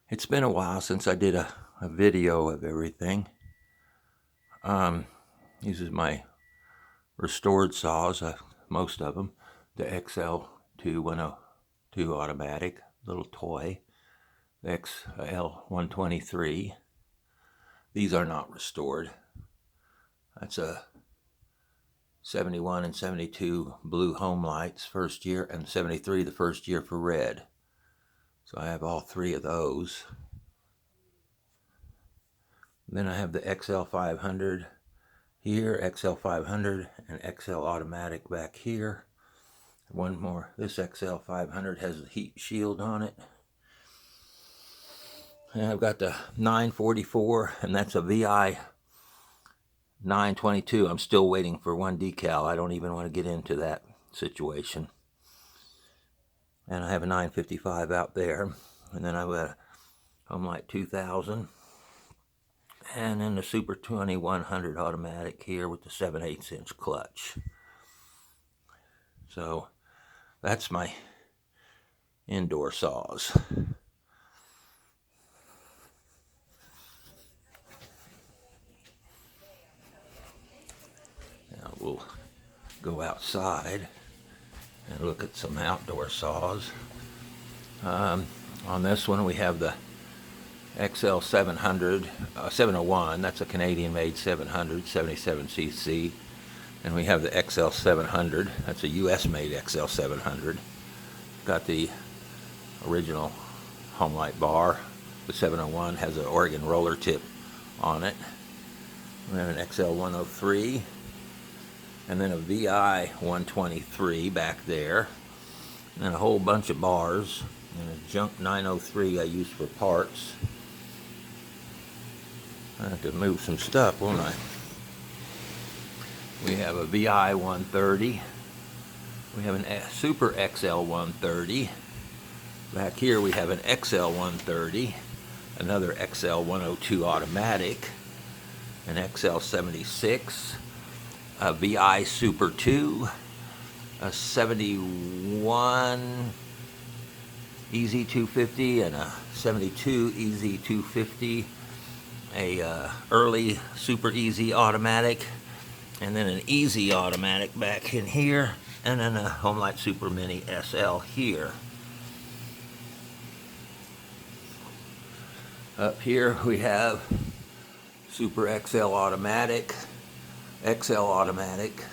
It's been a while since I did a video of everything. These are my restored saws, most of them. The XL-902 automatic, little toy. The XL-123. These are not restored. That's a 71 and 72 blue Homelites first year, and 73 the first year for red. So I have all three of those. Then I have the XL500 here, XL500, and XL automatic back here. One more. This XL500 has a heat shield on it. And I've got the 944, and that's a VI 922. I'm still waiting for one decal. I don't even want to get into that situation. And I have a 955 out there. And then I've got a Homelite 2000. And then the Super 2100 automatic here with the 7/8 inch clutch. So that's my indoor saws. Now we'll go outside and look at some outdoor saws. On this one we have the XL700, 701, that's a Canadian-made 700, 77cc. And we have the XL700, that's a US-made XL700. Got the original Homelite bar. The 701 has an Oregon roller tip on it. We have an XL103, and then a VI 123 back there. And then a whole bunch of bars, and a junk 903 I use for parts. I have to move some stuff, won't I? We have a VI 130. We have a Super XL 130. Back here we have an XL 130, another XL 102 automatic, an XL 76, a VI Super 2, a 71 Easy 250, and a 72 Easy 250. A early Super Easy automatic, and then an Easy automatic back in here, and then a Homelite Super Mini SL here. Up here we have Super XL automatic, XL automatic,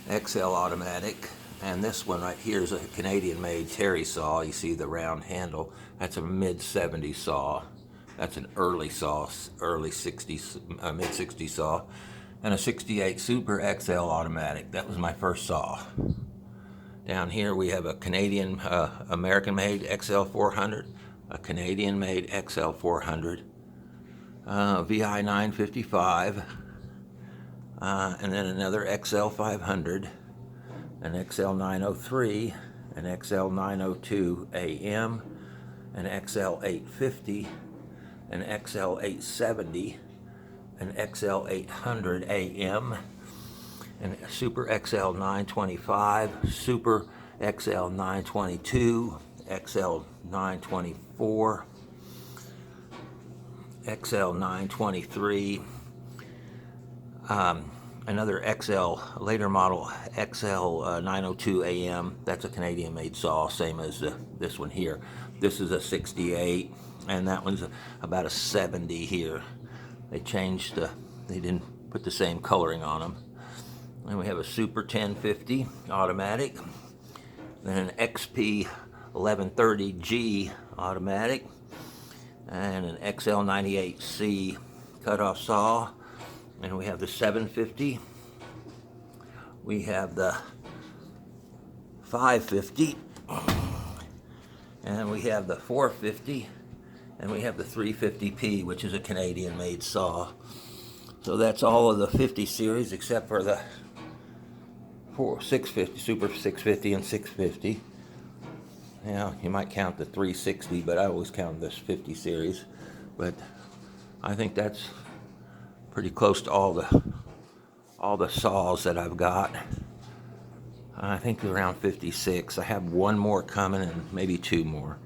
XL automatic, and this one right here is a Canadian-made Terry saw. You see the round handle. That's a mid-70s saw. That's an early saw, early 60s, mid-60s saw, and a 68 Super XL automatic. That was my first saw. Down here we have a Canadian, American-made XL400, a Canadian-made XL400, VI 955, and then another XL500, an XL903, an XL902AM, an XL850, an XL870, an XL800AM, an Super XL925, Super XL922, XL924, XL923, another XL, later model XL902AM. That's a Canadian-made saw, same as this one here. This is a 68. And that one's about a 70 here. They changed, they didn't put the same coloring on them. And we have a Super 1050 automatic. Then an XP 1130G automatic. And an XL98C cutoff saw. And we have the 750. We have the 550. And we have the 450. And we have the 350P, which is a Canadian-made saw. So that's all of the 50 series except for the 650, Super 650 and 650. Now, you might count the 360, but I always count this 50 series. But I think that's pretty close to all the saws that I've got. I think around 56. I have one more coming and maybe two more.